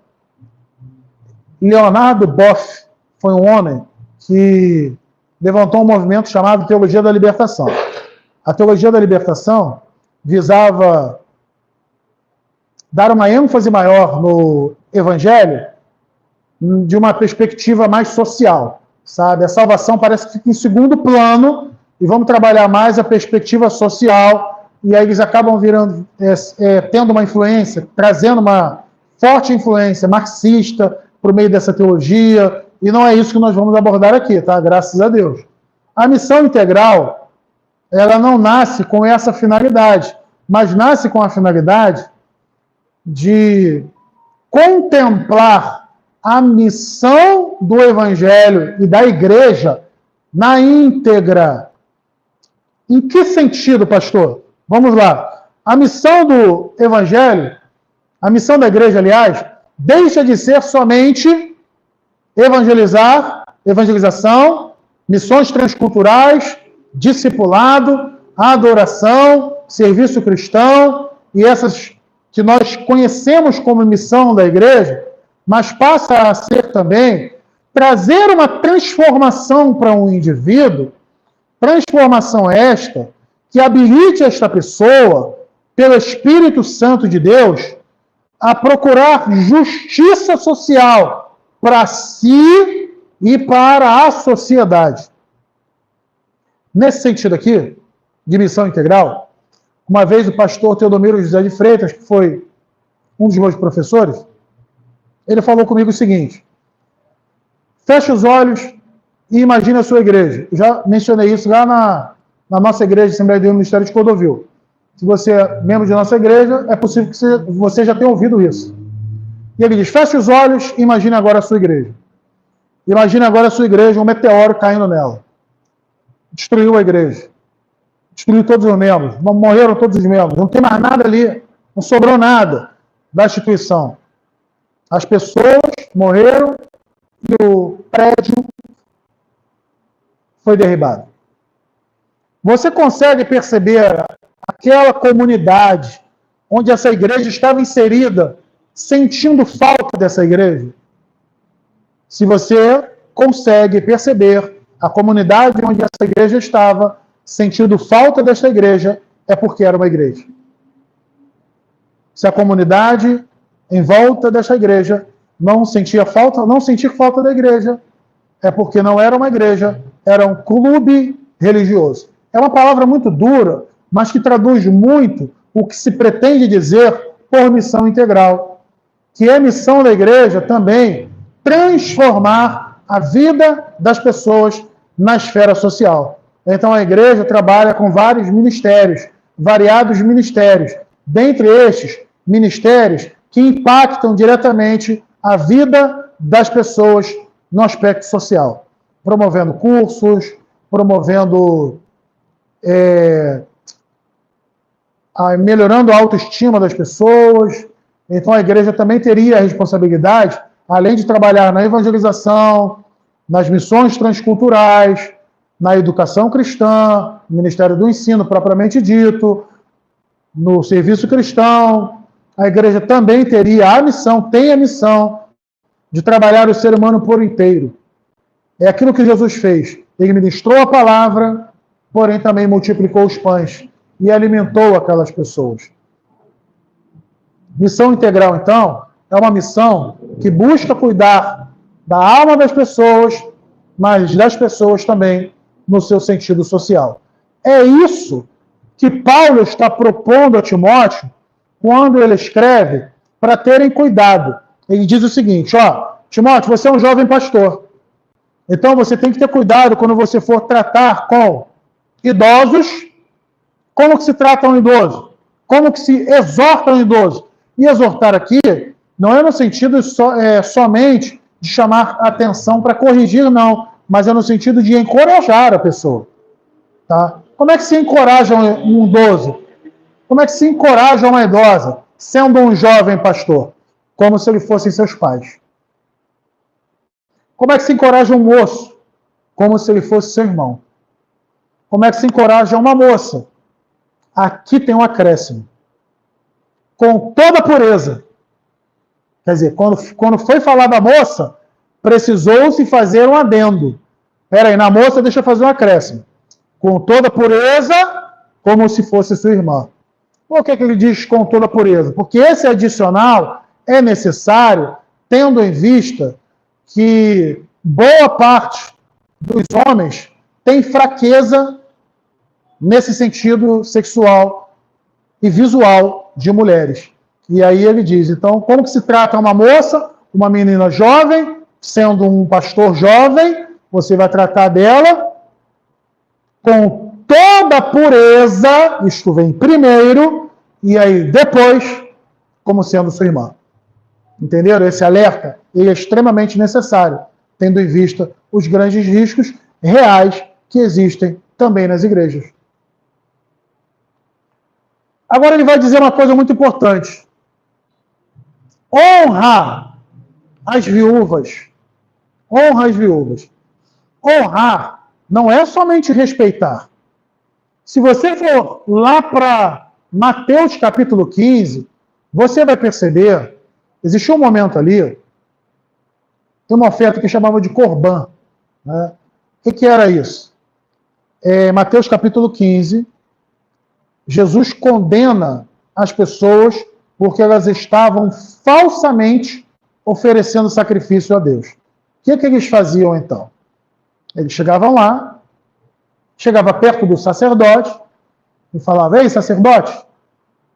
Leonardo Boff foi um homem que levantou um movimento chamado Teologia da Libertação. A Teologia da Libertação visava dar uma ênfase maior no Evangelho de uma perspectiva mais social, sabe? A salvação parece que fica em segundo plano e vamos trabalhar mais a perspectiva social, e aí eles acabam tendo uma influência, trazendo uma forte influência marxista por meio dessa teologia, e não é isso que nós vamos abordar aqui, tá? Graças a Deus. A missão integral, ela não nasce com essa finalidade, mas nasce com a finalidade de contemplar a missão do Evangelho e da Igreja na íntegra. Em que sentido, pastor? Vamos lá. A missão do Evangelho, a missão da Igreja, aliás, deixa de ser somente evangelização, missões transculturais, discipulado, adoração, serviço cristão e essas que nós conhecemos como missão da igreja, mas passa a ser também trazer uma transformação para um indivíduo, transformação esta que habilite esta pessoa, pelo Espírito Santo de Deus, a procurar justiça social para si e para a sociedade. Nesse sentido aqui, de missão integral, uma vez o pastor Teodomiro José de Freitas, que foi um dos meus professores, ele falou comigo o seguinte: feche os olhos e imagine a sua igreja. Eu já mencionei isso lá na nossa igreja, Assembleia de Deus, Ministério de Cordovil. Se você é membro de nossa igreja, é possível que você já tenha ouvido isso. E ele diz: feche os olhos e imagine agora a sua igreja. Imagine agora a sua igreja, um meteoro caindo nela. Destruiu a igreja. Destruiu todos os membros. Morreram todos os membros. Não tem mais nada ali. Não sobrou nada da instituição. As pessoas morreram e o prédio foi derribado. Você consegue perceber aquela comunidade onde essa igreja estava inserida, sentindo falta dessa igreja? Se você consegue perceber a comunidade onde essa igreja estava, sentindo falta dessa igreja, é porque era uma igreja. Se a comunidade em volta dessa igreja não sentir falta da igreja, é porque não era uma igreja, era um clube religioso. É uma palavra muito dura, mas que traduz muito o que se pretende dizer por missão integral, que é a missão da igreja também transformar a vida das pessoas na esfera social. Então a igreja trabalha com vários ministérios, variados ministérios, dentre estes ministérios que impactam diretamente a vida das pessoas no aspecto social, promovendo cursos, promovendo melhorando a autoestima das pessoas. Então a igreja também teria a responsabilidade, além de trabalhar na evangelização, nas missões transculturais, na educação cristã, no Ministério do Ensino propriamente dito, no serviço cristão. A igreja também teria a missão, tem a missão de trabalhar o ser humano por inteiro. É aquilo que Jesus fez. Ele ministrou a palavra, porém também multiplicou os pães e alimentou aquelas pessoas. Missão integral, então, é uma missão que busca cuidar da alma das pessoas, mas das pessoas também no seu sentido social. É isso que Paulo está propondo a Timóteo quando ele escreve para terem cuidado. Ele diz o seguinte: Timóteo, você é um jovem pastor. Então você tem que ter cuidado quando você for tratar com idosos. Como que se trata um idoso? Como que se exorta um idoso? E exortar aqui não é no sentido somente de chamar a atenção para corrigir, não, mas é no sentido de encorajar a pessoa. Tá? Como é que se encoraja um idoso? Como é que se encoraja uma idosa, sendo um jovem pastor? Como se ele fossem seus pais. Como é que se encoraja um moço? Como se ele fosse seu irmão. Como é que se encoraja uma moça? Aqui tem um acréscimo. Com toda pureza. Quer dizer, quando foi falar da moça, precisou-se fazer um adendo. Peraí, na moça deixa eu fazer um acréscimo. Com toda pureza, como se fosse sua irmã. Por que ele diz com toda pureza? Porque esse adicional é necessário, tendo em vista que boa parte dos homens tem fraqueza nesse sentido sexual e visual de mulheres. E aí ele diz, então, como que se trata uma moça, uma menina jovem, sendo um pastor jovem, você vai tratar dela com toda pureza, isto vem primeiro, e aí depois, como sendo sua irmã. Entenderam? Esse alerta ele é extremamente necessário, tendo em vista os grandes riscos reais que existem também nas igrejas. Agora ele vai dizer uma coisa muito importante. Honra as viúvas. Honra as viúvas. Honrar não é somente respeitar. Se você for lá para Mateus capítulo 15, você vai perceber, existiu um momento ali, tem uma oferta que chamava de Corban. Né? O que era isso? Mateus capítulo 15, Jesus condena as pessoas porque elas estavam falsamente oferecendo sacrifício a Deus. O que eles faziam então? Eles chegavam lá, chegava perto do sacerdote e falava: ei, sacerdote,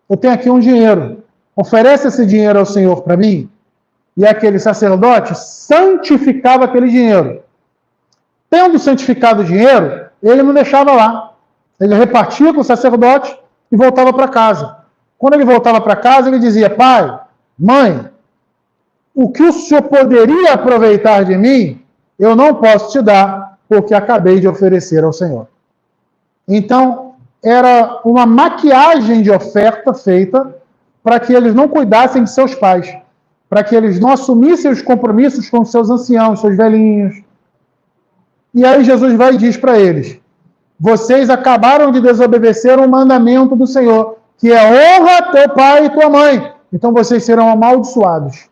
eu tenho aqui um dinheiro, oferece esse dinheiro ao Senhor para mim. E aquele sacerdote santificava aquele dinheiro. Tendo santificado o dinheiro, ele não deixava lá. Ele repartia com o sacerdote e voltava para casa. Quando ele voltava para casa, ele dizia: pai, mãe, o que o senhor poderia aproveitar de mim, eu não posso te dar, porque acabei de oferecer ao Senhor. Então, era uma maquiagem de oferta feita para que eles não cuidassem de seus pais, para que eles não assumissem os compromissos com seus anciãos, seus velhinhos. E aí Jesus vai e diz para eles: vocês acabaram de desobedecer um mandamento do Senhor, que é honra teu pai e tua mãe. Então vocês serão amaldiçoados.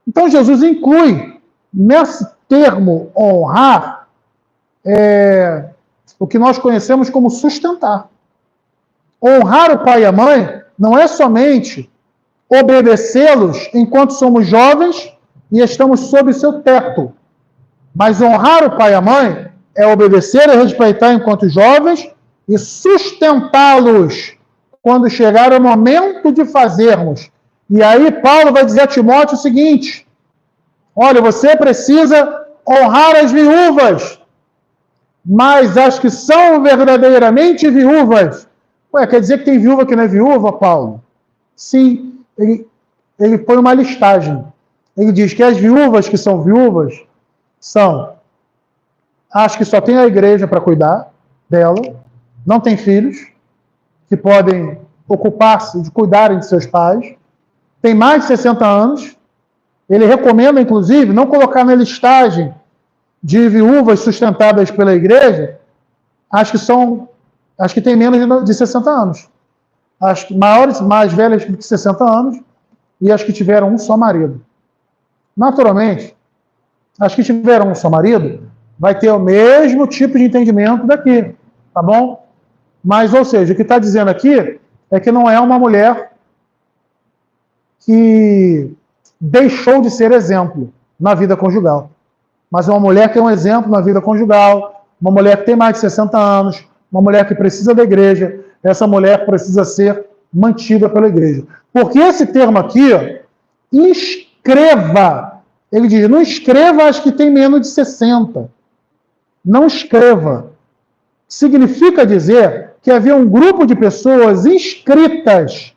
Então Jesus inclui nesse termo honrar o que nós conhecemos como sustentar. Honrar o pai e a mãe não é somente obedecê-los enquanto somos jovens e estamos sob seu teto. Mas honrar o pai e a mãe é obedecer e respeitar enquanto jovens e sustentá-los quando chegar o momento de fazermos. E aí Paulo vai dizer a Timóteo o seguinte: olha, você precisa honrar as viúvas, mas as que são verdadeiramente viúvas. Ué, quer dizer que tem viúva que não é viúva, Paulo? Sim, ele põe uma listagem. Ele diz que as viúvas que são viúvas são as que só tem a igreja para cuidar dela, não tem filhos, que podem ocupar-se de cuidarem de seus pais, tem mais de 60 anos. Ele recomenda, inclusive, não colocar na listagem de viúvas sustentadas pela igreja as que têm menos de 60 anos. As maiores, mais velhas de 60 anos e as que tiveram um só marido. Naturalmente, as que tiveram um só marido vai ter o mesmo tipo de entendimento daqui, tá bom? Mas, ou seja, o que está dizendo aqui é que não é uma mulher que deixou de ser exemplo na vida conjugal, mas é uma mulher que é um exemplo na vida conjugal, uma mulher que tem mais de 60 anos, uma mulher que precisa da igreja. Essa mulher precisa ser mantida pela igreja. Porque esse termo aqui, ó, inscreva, ele diz, não escreva as que têm menos de 60. Não escreva. Significa dizer que havia um grupo de pessoas inscritas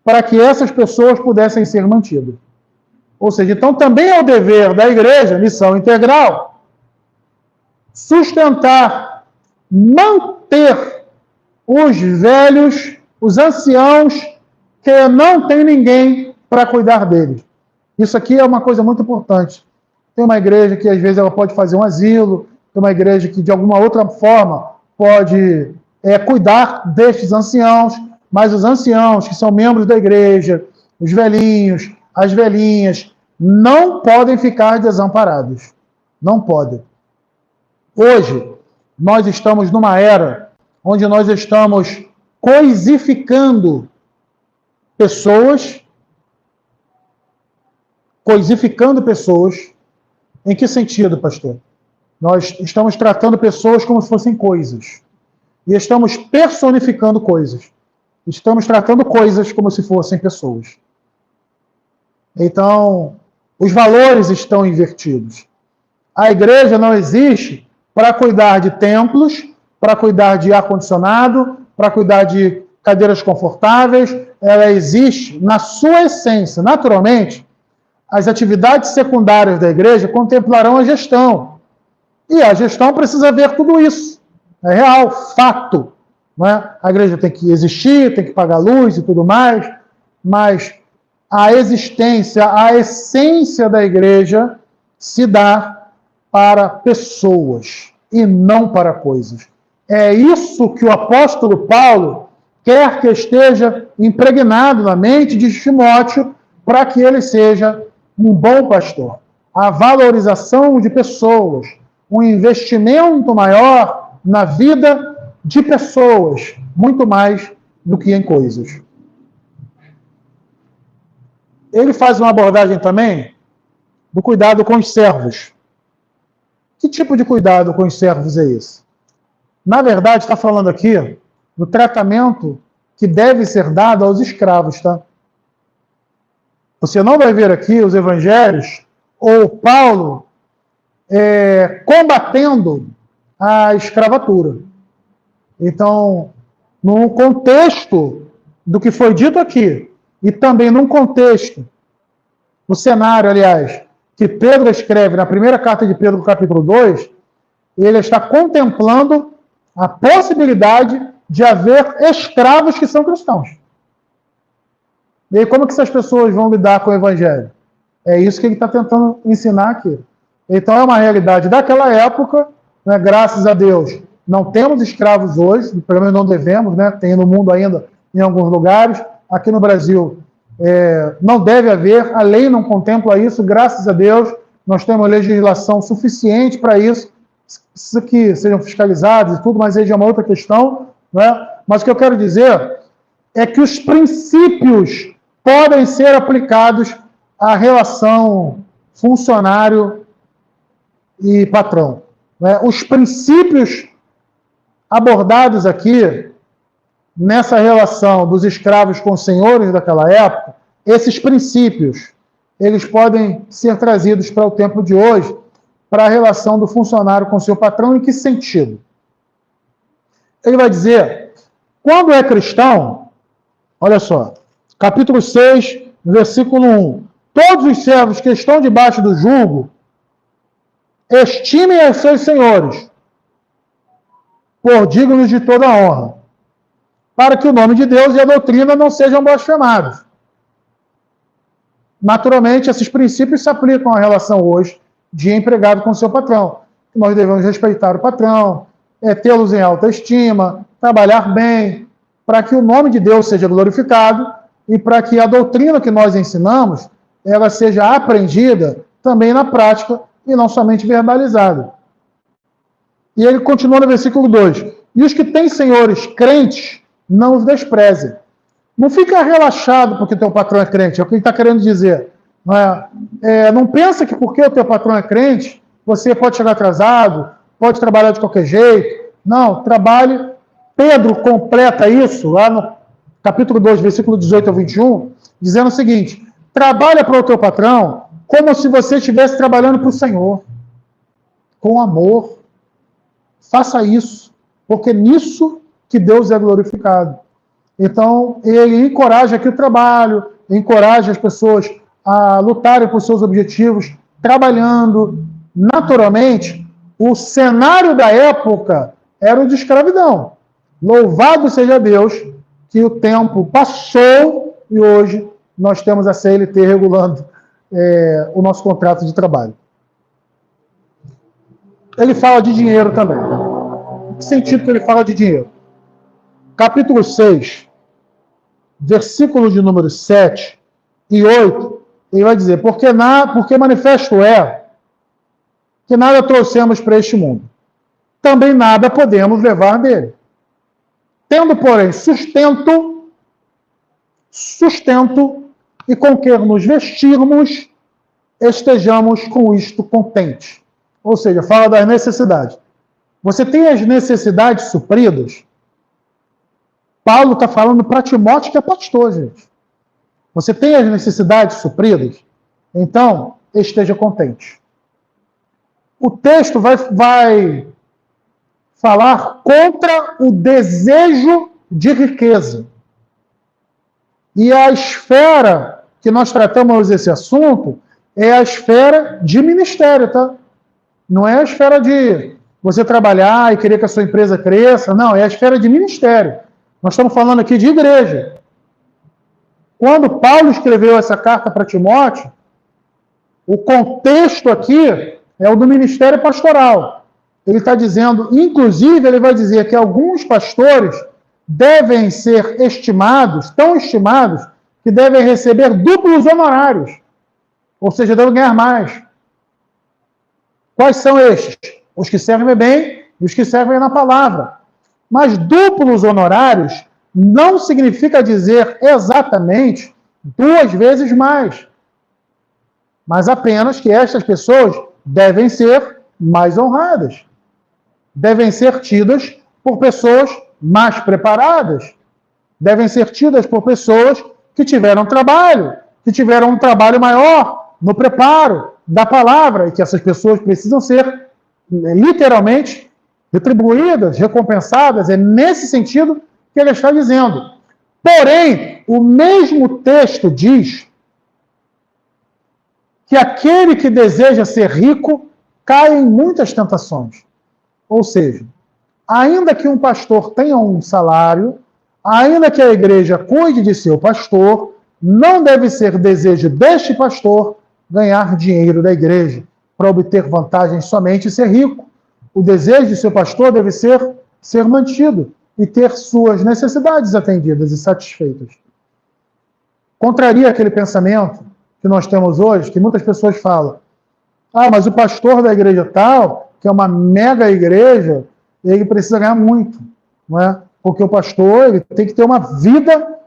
para que essas pessoas pudessem ser mantidas. Ou seja, então também é o dever da igreja, missão integral, sustentar, manter os velhos, os anciãos, que não tem ninguém para cuidar deles. Isso aqui é uma coisa muito importante. Tem uma igreja que às vezes ela pode fazer um asilo, tem uma igreja que de alguma outra forma pode cuidar destes anciãos, mas os anciãos que são membros da igreja, os velhinhos, as velhinhas, não podem ficar desamparados. Não podem. Hoje, nós estamos numa era onde nós estamos coisificando pessoas. Coisificando pessoas. Em que sentido, pastor? Nós estamos tratando pessoas como se fossem coisas. E estamos personificando coisas. Estamos tratando coisas como se fossem pessoas. Então, os valores estão invertidos. A igreja não existe para cuidar de templos, para cuidar de ar-condicionado, para cuidar de cadeiras confortáveis, ela existe na sua essência. Naturalmente, as atividades secundárias da igreja contemplarão a gestão. E a gestão precisa ver tudo isso. É real, fato. Não é? A igreja tem que existir, tem que pagar luz e tudo mais, mas a existência, a essência da igreja se dá para pessoas e não para coisas. É isso que o apóstolo Paulo quer que esteja impregnado na mente de Timóteo para que ele seja um bom pastor. A valorização de pessoas, um investimento maior na vida de pessoas, muito mais do que em coisas. Ele faz uma abordagem também do cuidado com os servos. Que tipo de cuidado com os servos é esse? Na verdade, está falando aqui do tratamento que deve ser dado aos escravos, tá? Você não vai ver aqui os evangelhos ou Paulo combatendo a escravatura. Então, no contexto do que foi dito aqui, e também num contexto, no cenário, aliás, que Pedro escreve na primeira carta de Pedro, capítulo 2, ele está contemplando a possibilidade de haver escravos que são cristãos. E aí, como que essas pessoas vão lidar com o evangelho? É isso que ele está tentando ensinar aqui. Então, é uma realidade daquela época, né? Graças a Deus, não temos escravos hoje, pelo menos não devemos, né? Tem no mundo ainda em alguns lugares. Aqui no Brasil, não deve haver, a lei não contempla isso, graças a Deus, nós temos legislação suficiente para isso, que sejam fiscalizados e tudo, mas aí já é uma outra questão, né? Mas o que eu quero dizer é que os princípios podem ser aplicados à relação funcionário e patrão, né? Os princípios abordados aqui nessa relação dos escravos com os senhores daquela época, esses princípios, eles podem ser trazidos para o tempo de hoje, para a relação do funcionário com seu patrão. Em que sentido? Ele vai dizer, quando é cristão, olha só, capítulo 6, versículo 1, todos os servos que estão debaixo do jugo, estimem os seus senhores, por dignos de toda honra, para que o nome de Deus e a doutrina não sejam blasfemados. Naturalmente, esses princípios se aplicam à relação hoje de empregado com seu patrão. Nós devemos respeitar o patrão, tê-los em alta estima, trabalhar bem, para que o nome de Deus seja glorificado e para que a doutrina que nós ensinamos, ela seja aprendida também na prática e não somente verbalizada. E ele continua no versículo 2. E os que têm senhores crentes, não os desprezem. Não fica relaxado porque teu patrão é crente, é o que ele está querendo dizer. Não pensa que porque o teu patrão é crente, você pode chegar atrasado, pode trabalhar de qualquer jeito. Não, trabalhe. Pedro completa isso lá no capítulo 2, versículo 18 ao 21, dizendo o seguinte, trabalha para o teu patrão como se você estivesse trabalhando para o Senhor, com amor. Faça isso, porque nisso que Deus é glorificado. Então, ele encoraja aqui o trabalho, encoraja as pessoas a lutarem por seus objetivos, trabalhando. Naturalmente, o cenário da época era o de escravidão. Louvado seja Deus que o tempo passou e hoje nós temos a CLT regulando o nosso contrato de trabalho. Ele fala de dinheiro também. Em que sentido que ele fala de dinheiro? Capítulo 6, versículos de número 7 e 8, ele vai dizer, porque manifesto é que nada trouxemos para este mundo. Também nada podemos levar dele. Tendo, porém, sustento e com que nos vestirmos, estejamos com isto contentes. Ou seja, fala das necessidades. Você tem as necessidades supridas? Paulo está falando para Timóteo, que é pastor, gente. Você tem as necessidades supridas? Então, esteja contente. O texto vai falar contra o desejo de riqueza. E a esfera que nós tratamos esse assunto é a esfera de ministério, tá? Não é a esfera de você trabalhar e querer que a sua empresa cresça, não, é a esfera de ministério. Nós estamos falando aqui de igreja. Quando Paulo escreveu essa carta para Timóteo, o contexto aqui é o do ministério pastoral. Ele está dizendo, inclusive, ele vai dizer que alguns pastores devem ser estimados, tão estimados, que devem receber duplos honorários. Ou seja, devem ganhar mais. Quais são estes? Os que servem bem e os que servem na palavra. Mas duplos honorários não significa dizer exatamente 2 vezes mais. Mas apenas que estas pessoas devem ser mais honradas. Devem ser tidas por pessoas mais preparadas. Devem ser tidas por pessoas que tiveram trabalho, que tiveram um trabalho maior no preparo da palavra, e que essas pessoas precisam ser literalmente retribuídas, recompensadas. É nesse sentido que ele está dizendo. Porém, o mesmo texto diz que aquele que deseja ser rico cai em muitas tentações. Ou seja, ainda que um pastor tenha um salário, ainda que a igreja cuide de seu pastor, não deve ser desejo deste pastor ganhar dinheiro da igreja para obter vantagens somente e ser rico. O desejo de seu pastor deve ser mantido e ter suas necessidades atendidas e satisfeitas. Contraria aquele pensamento que nós temos hoje, que muitas pessoas falam, mas o pastor da igreja tal, que é uma mega igreja, ele precisa ganhar muito, não é? Porque o pastor ele tem que ter uma vida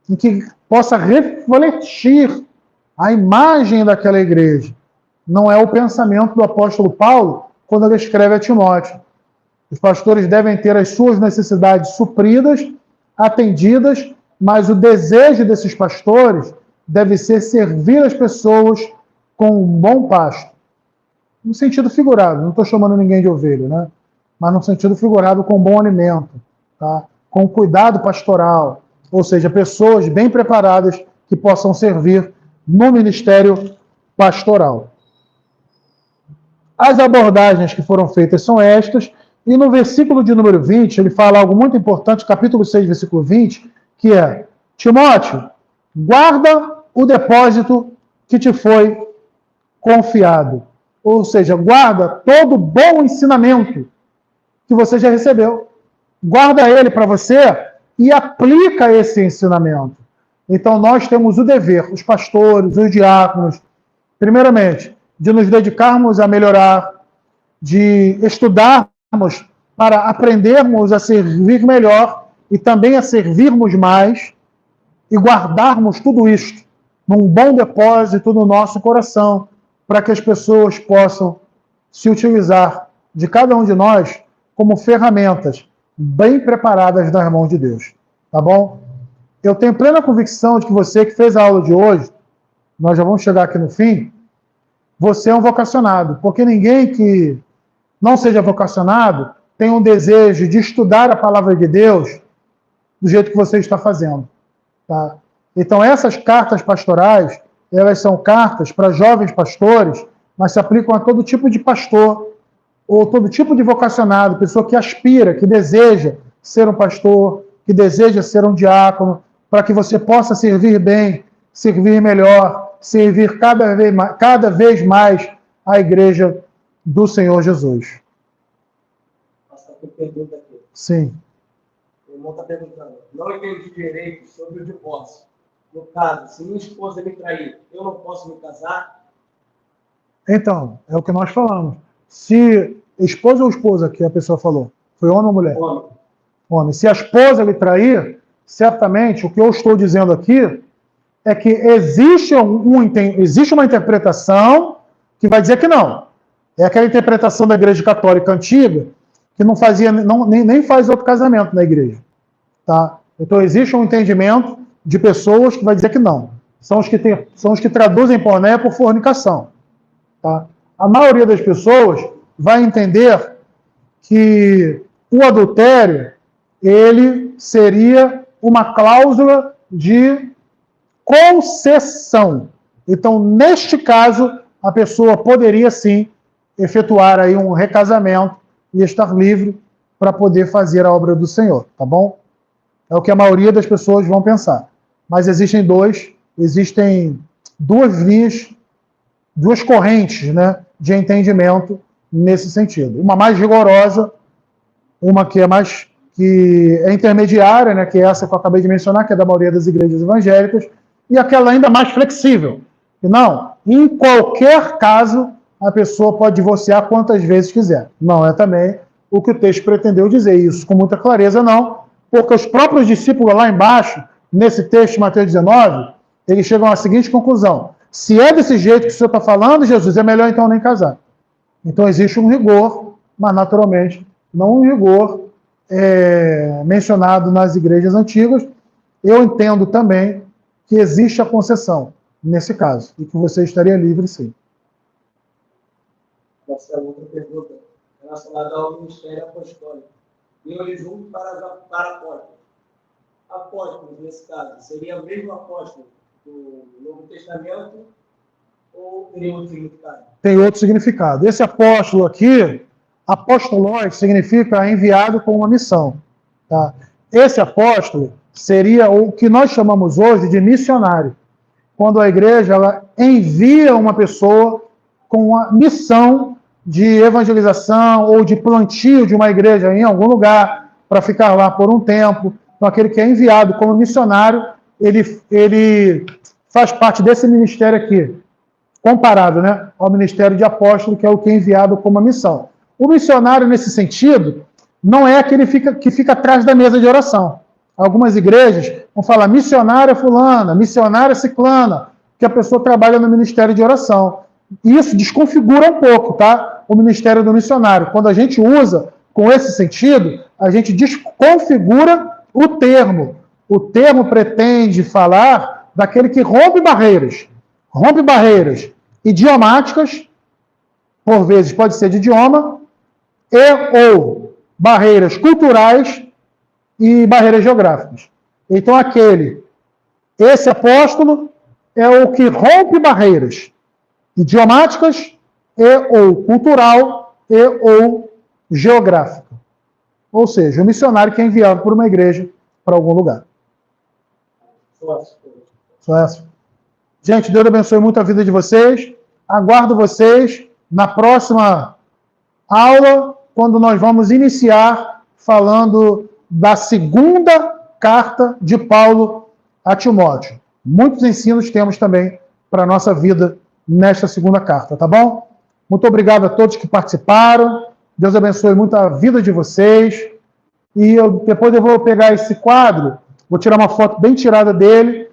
em que possa refletir a imagem daquela igreja. Não é o pensamento do apóstolo Paulo quando ele escreve a Timóteo. Os pastores devem ter as suas necessidades supridas, atendidas, mas o desejo desses pastores deve ser servir as pessoas com um bom pasto. No sentido figurado, não estou chamando ninguém de ovelha, né? Mas no sentido figurado, com bom alimento, tá? Com cuidado pastoral, ou seja, pessoas bem preparadas que possam servir no ministério pastoral. As abordagens que foram feitas são estas, e no versículo de número 20, ele fala algo muito importante, capítulo 6, versículo 20, que é: Timóteo, guarda o depósito que te foi confiado. Ou seja, guarda todo bom ensinamento que você já recebeu. Guarda ele para você e aplica esse ensinamento. Então, nós temos o dever, os pastores, os diáconos, primeiramente, de nos dedicarmos a melhorar, de estudarmos para aprendermos a servir melhor e também a servirmos mais e guardarmos tudo isto num bom depósito no nosso coração, para que as pessoas possam se utilizar de cada um de nós como ferramentas bem preparadas nas mãos de Deus. Tá bom? Eu tenho plena convicção de que você que fez a aula de hoje, nós já vamos chegar aqui no fim, você é um vocacionado, porque ninguém que não seja vocacionado tem um desejo de estudar a palavra de Deus do jeito que você está fazendo. Tá? Então, essas cartas pastorais, elas são cartas para jovens pastores, mas se aplicam a todo tipo de pastor, ou todo tipo de vocacionado, pessoa que aspira, que deseja ser um pastor, que deseja ser um diácono, para que você possa servir bem, servir melhor, servir cada vez mais a igreja do Senhor Jesus. Tem pergunta aqui. Sim. O irmão está perguntando. Não entendi direito sobre o divórcio. No caso, se minha esposa me trair, eu não posso me casar? Então, é o que nós falamos. Se esposa ou esposa que a pessoa falou, foi homem ou mulher? Homem. Homem. Se a esposa lhe trair, certamente o que eu estou dizendo aqui é que existe uma interpretação que vai dizer que não. É aquela interpretação da Igreja Católica antiga que não fazia, nem faz outro casamento na igreja. Tá? Então existe um entendimento de pessoas que vai dizer que não. São os que traduzem pornéia por fornicação. Tá? A maioria das pessoas vai entender que o adultério ele seria uma cláusula de concessão. Então, neste caso, a pessoa poderia sim efetuar aí um recasamento e estar livre para poder fazer a obra do Senhor, tá bom? É o que a maioria das pessoas vão pensar. Mas existem duas linhas, duas correntes, né, de entendimento nesse sentido. Uma mais rigorosa, uma que é intermediária, né, que é essa que eu acabei de mencionar, que é da maioria das igrejas evangélicas, e aquela ainda mais flexível. Que não, em qualquer caso, a pessoa pode divorciar quantas vezes quiser. Não é também o que o texto pretendeu dizer. Isso com muita clareza não, porque os próprios discípulos lá embaixo, nesse texto, Mateus 19, eles chegam à seguinte conclusão: se é desse jeito que o senhor está falando, Jesus, é melhor então nem casar. Então existe um rigor, mas naturalmente não um rigor mencionado nas igrejas antigas. Eu entendo também que existe a concessão nesse caso, e que você estaria livre sim. Essa é outra pergunta relacionada ao ministério apostólico. E eu lhe julgo para apóstolos. Apóstolos, nesse caso, seria o mesmo apóstolo do Novo Testamento ou teria outro significado? Tem outro significado. Esse apóstolo aqui, apóstolos, significa enviado com uma missão. Tá? Esse apóstolo seria o que nós chamamos hoje de missionário. Quando a igreja ela envia uma pessoa com a missão de evangelização ou de plantio de uma igreja em algum lugar para ficar lá por um tempo. Então, aquele que é enviado como missionário, ele faz parte desse ministério aqui, comparado, né, ao ministério de apóstolo, que é o que é enviado como uma missão. O missionário, nesse sentido, não é aquele que fica atrás da mesa de oração. Algumas igrejas vão falar missionária fulana, missionária ciclana, que a pessoa trabalha no ministério de oração. Isso desconfigura um pouco, tá? O ministério do missionário. Quando a gente usa com esse sentido, a gente desconfigura o termo. O termo pretende falar daquele que rompe barreiras idiomáticas, por vezes pode ser de idioma, ou barreiras culturais e barreiras geográficas. Então, esse apóstolo é o que rompe barreiras idiomáticas ou cultural ou geográfica. Ou seja, o missionário que é enviado por uma igreja para algum lugar. Só essa. Gente, Deus abençoe muito a vida de vocês. Aguardo vocês na próxima aula, quando nós vamos iniciar falando da segunda carta de Paulo a Timóteo. Muitos ensinos temos também para a nossa vida nesta segunda carta, tá bom? Muito obrigado a todos que participaram. Deus abençoe muito a vida de vocês. E depois eu vou pegar esse quadro, vou tirar uma foto bem tirada dele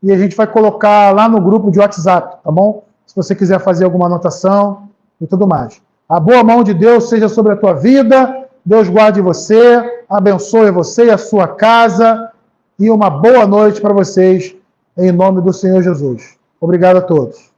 e a gente vai colocar lá no grupo de WhatsApp, tá bom? Se você quiser fazer alguma anotação e tudo mais. A boa mão de Deus seja sobre a tua vida. Deus guarde você, abençoe você e a sua casa. E uma boa noite para vocês, em nome do Senhor Jesus. Obrigado a todos.